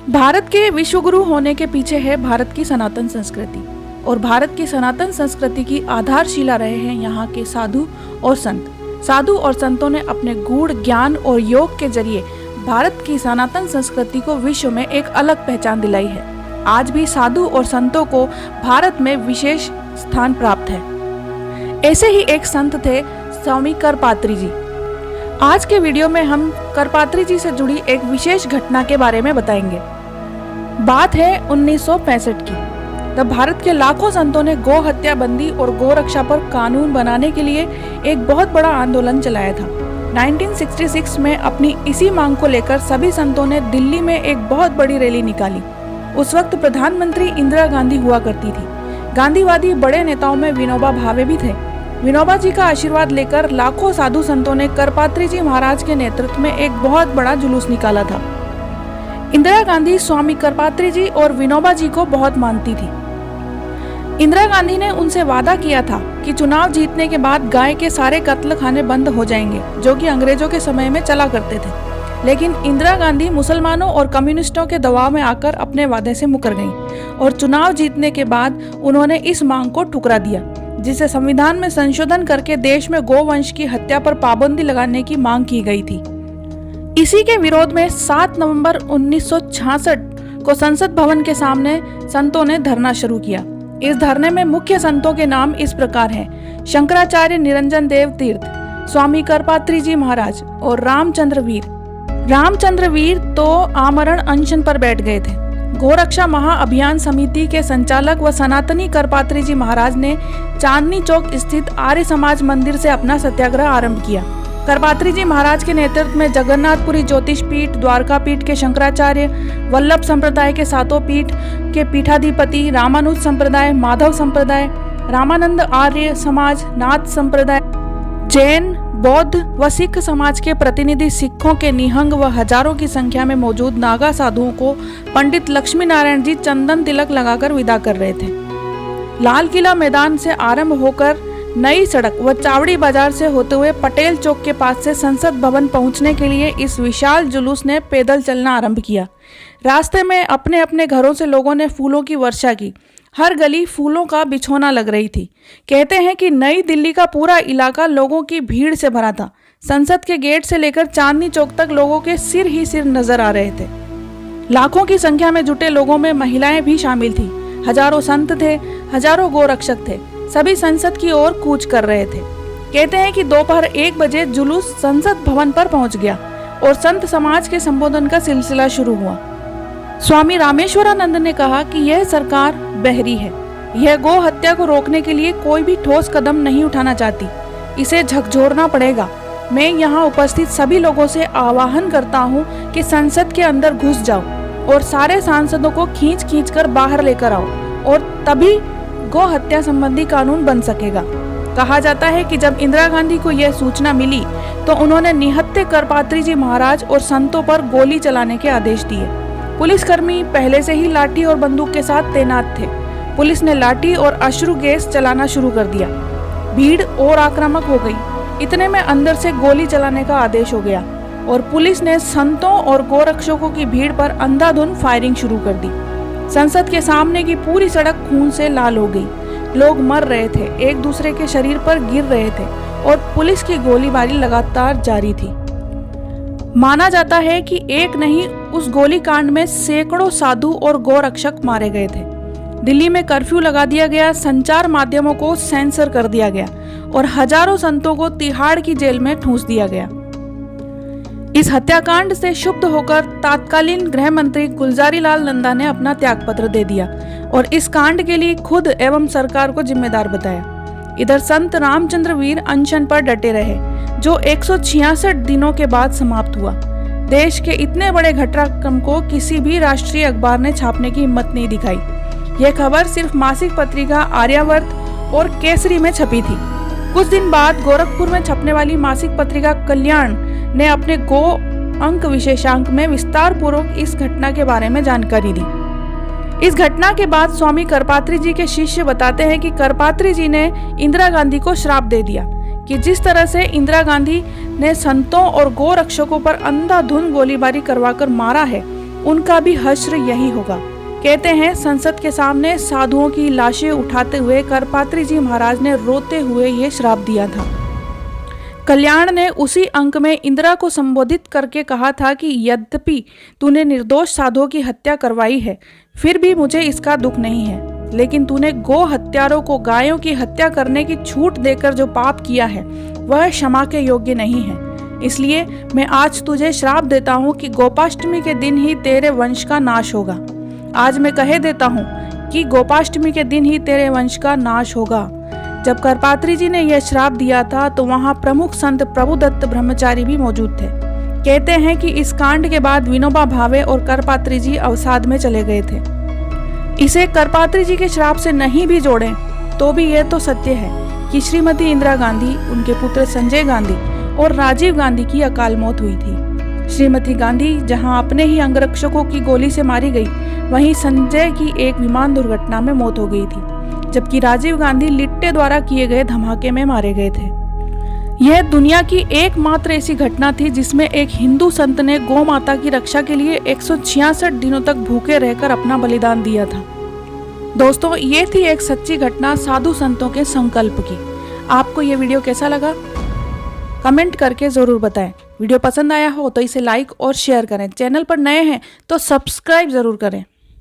भारत के विश्वगुरु होने के पीछे है भारत की सनातन संस्कृति और भारत की सनातन संस्कृति की आधारशिला रहे हैं यहाँ के साधु और संत। साधु और संतों ने अपने गूढ़ ज्ञान और योग के जरिए भारत की सनातन संस्कृति को विश्व में एक अलग पहचान दिलाई है। आज भी साधु और संतों को भारत में विशेष स्थान प्राप्त है। ऐसे ही एक संत थे स्वामी करपात्री जी। आज के वीडियो में हम करपात्री जी से जुड़ी एक विशेष घटना के बारे में बताएंगे। बात है 1965 की। तब भारत के लाखों संतों ने गौ हत्या बंदी और गौ रक्षा पर कानून बनाने के लिए एक बहुत बड़ा आंदोलन चलाया था। 1966 में अपनी इसी मांग को लेकर सभी संतों ने दिल्ली में एक बहुत बड़ी रैली निकाली। उस वक्त प्रधानमंत्री इंदिरा गांधी हुआ करती थी। गांधीवादी बड़े नेताओं में विनोबा भावे भी थे। विनोबा जी का आशीर्वाद लेकर लाखों साधु संतों ने करपात्री जी महाराज के नेतृत्व में एक बहुत बड़ा जुलूस निकाला था। इंदिरा गांधी स्वामी करपात्री जी और विनोबा जी को बहुत मानती थी। इंदिरा गांधी ने उनसे वादा किया था कि चुनाव जीतने के बाद गाय के सारे कत्ल खाने बंद हो जाएंगे, जो कि अंग्रेजों के समय में चला करते थे। लेकिन इंदिरा गांधी मुसलमानों और कम्युनिस्टों के दबाव में आकर अपने वादे से मुकर गईं और चुनाव जीतने के बाद उन्होंने इस मांग को ठुकरा दिया, जिसे संविधान में संशोधन करके देश में गोवंश की हत्या पर पाबंदी लगाने की मांग की गई थी। इसी के विरोध में 7 नवंबर 1966 को संसद भवन के सामने संतों ने धरना शुरू किया। इस धरने में मुख्य संतों के नाम इस प्रकार हैं: शंकराचार्य निरंजन देव तीर्थ, स्वामी करपात्री जी महाराज और रामचंद्र वीर। रामचंद्र वीर तो आमरण अनशन पर बैठ गए थे। गोरक्षा महाअभियान समिति के संचालक व सनातनी करपात्री जी महाराज ने चांदनी चौक स्थित आर्य समाज मंदिर से अपना सत्याग्रह आरंभ किया। करपात्री जी महाराज के नेतृत्व में जगन्नाथपुरी ज्योतिष पीठ, द्वारका पीठ के शंकराचार्य, वल्लभ संप्रदाय के सातों पीठ के पीठाधिपति, रामानुज संप्रदाय, माधव संप्रदाय, रामानंद आर्य समाज, नाथ संप्रदाय, जैन, बौद्ध व सिख समाज के प्रतिनिधि, सिखों के निहंग व हजारों की संख्या में मौजूद नागा साधुओं को पंडित लक्ष्मी नारायण जी चंदन तिलक लगाकर विदा कर रहे थे। लाल किला मैदान से आरंभ होकर नई सड़क व चावड़ी बाजार से होते हुए पटेल चौक के पास से संसद भवन पहुंचने के लिए इस विशाल जुलूस ने पैदल चलना आरंभ किया। रास्ते में अपने अपने घरों से लोगों ने फूलों की वर्षा की। हर गली फूलों का बिछौना लग रही थी। कहते हैं कि नई दिल्ली का पूरा इलाका लोगों की भीड़ से भरा था। संसद के गेट से लेकर चांदनी चौक तक लोगों के सिर ही सिर नजर आ रहे थे। लाखों की संख्या में जुटे लोगों में महिलाएं भी शामिल थी। हजारों संत थे, हजारों गोरक्षक थे। सभी संसद की ओर कूच कर रहे थे। कहते हैं कि दोपहर 1 बजे जुलूस संसद भवन पर पहुंच गया और संत समाज के संबोधन का सिलसिला शुरू हुआ। स्वामी रामेश्वरानंद ने कहा कि यह सरकार बहरी है। यह गौ हत्या को रोकने के लिए कोई भी ठोस कदम नहीं उठाना चाहती। इसे झकझोरना पड़ेगा। मैं यहाँ उपस्थित सभी लोगों से आह्वान करता हूँ कि संसद के अंदर घुस जाओ और सारे सांसदों को खींच खींच कर बाहर लेकर आओ और तभी गौ हत्या संबंधी कानून बन सकेगा। कहा जाता है कि जब इंदिरा गांधी को यह सूचना मिली तो उन्होंने निहत्थे करपात्री जी महाराज और संतों पर गोली चलाने के आदेश दिए। पुलिसकर्मी पहले से ही लाठी और बंदूक के साथ तैनात थे। पुलिस ने लाठी और अश्रु गैस चलाना शुरू कर दिया। भीड़ और आक्रामक हो गई। इतने में अंदर से गोली चलाने का आदेश हो गया और पुलिस ने संतों और गोरक्षकों की भीड़ पर अंधाधुंध फायरिंग शुरू कर दी। संसद के सामने की पूरी सड़क खून से लाल हो गई। लोग मर रहे थे, एक दूसरे के शरीर पर गिर रहे थे और पुलिस की गोलीबारी लगातार जारी थी। माना जाता है कि एक नहीं, उस गोलीकांड में सैकड़ों साधु और गोरक्षक मारे गए थे। दिल्ली में कर्फ्यू लगा दिया गया, संचार माध्यमों को सेंसर कर दिया गया और हजारों संतों को तिहाड़ की जेल में ठूंस दिया गया। इस हत्याकांड से क्षुब्ध होकर तत्कालीन गृह मंत्री गुलजारीलाल नंदा ने अपना त्यागपत्र दे दिया और इस कांड के लिए खुद एवं सरकार को जिम्मेदार बताया। इधर संत रामचंद्र वीर अनशन पर डटे रहे, जो 166 दिनों के बाद समाप्त हुआ। देश के इतने बड़े घटनाक्रम को किसी भी राष्ट्रीय अखबार ने छापने की हिम्मत नहीं दिखाई। यह खबर सिर्फ मासिक पत्रिका आर्यावर्त और केसरी में छपी थी। कुछ दिन बाद गोरखपुर में छपने वाली मासिक पत्रिका कल्याण ने अपने गो अंक विशेषांक में विस्तार पूर्वक इस घटना के बारे में जानकारी दी। इस घटना के बाद स्वामी करपात्री जी के शिष्य बताते हैं कि करपात्री जी ने इंदिरा गांधी को श्राप दे दिया कि जिस तरह से इंदिरा गांधी ने संतों और गो रक्षकों पर अंधाधुंध गोलीबारी करवाकर मारा है, उनका भी हश्र यही होगा। कहते हैं संसद के सामने साधुओं की लाशें उठाते हुए करपात्री जी महाराज ने रोते हुए ये श्राप दिया था। कल्याण ने उसी अंक में इंदिरा को संबोधित करके कहा था कि यद्यपि तूने निर्दोष साधुओं की हत्या करवाई है, फिर भी मुझे इसका दुख नहीं है, लेकिन तूने गो हत्यारों को गायों की हत्या करने की छूट देकर जो पाप किया है वह क्षमा के योग्य नहीं है। इसलिए मैं आज तुझे श्राप देता हूँ कि गोपाष्टमी के दिन ही तेरे वंश का नाश होगा। आज मैं कह देता हूँ कि गोपाष्टमी के दिन ही तेरे वंश का नाश होगा। जब करपात्री जी ने यह श्राप दिया था तो वहाँ प्रमुख संत प्रभुदत्त ब्रह्मचारी भी मौजूद थे। कहते हैं कि इस कांड के बाद विनोबा भावे और करपात्री जी अवसाद में चले गए थे। इसे करपात्री जी के श्राप से नहीं भी जोड़ें तो भी यह तो सत्य है कि श्रीमती इंदिरा गांधी, उनके पुत्र संजय गांधी और राजीव गांधी की अकाल मौत हुई थी। श्रीमती गांधी जहां अपने ही अंगरक्षकों की गोली से मारी गई, वहीं संजय की एक विमान दुर्घटना में मौत हो गई थी, जबकि राजीव गांधी लिट्टे द्वारा किए गए धमाके में मारे गए थे। यह दुनिया की एकमात्र ऐसी घटना थी जिसमें एक हिंदू संत ने गौ माता की रक्षा के लिए 166 दिनों तक भूखे रहकर अपना बलिदान दिया था। दोस्तों, ये थी एक सच्ची घटना साधु संतों के संकल्प की। आपको ये वीडियो कैसा लगा कमेंट करके जरूर बताएं। वीडियो पसंद आया हो तो इसे लाइक और शेयर करें। चैनल पर नए हैं तो सब्सक्राइब जरूर करें।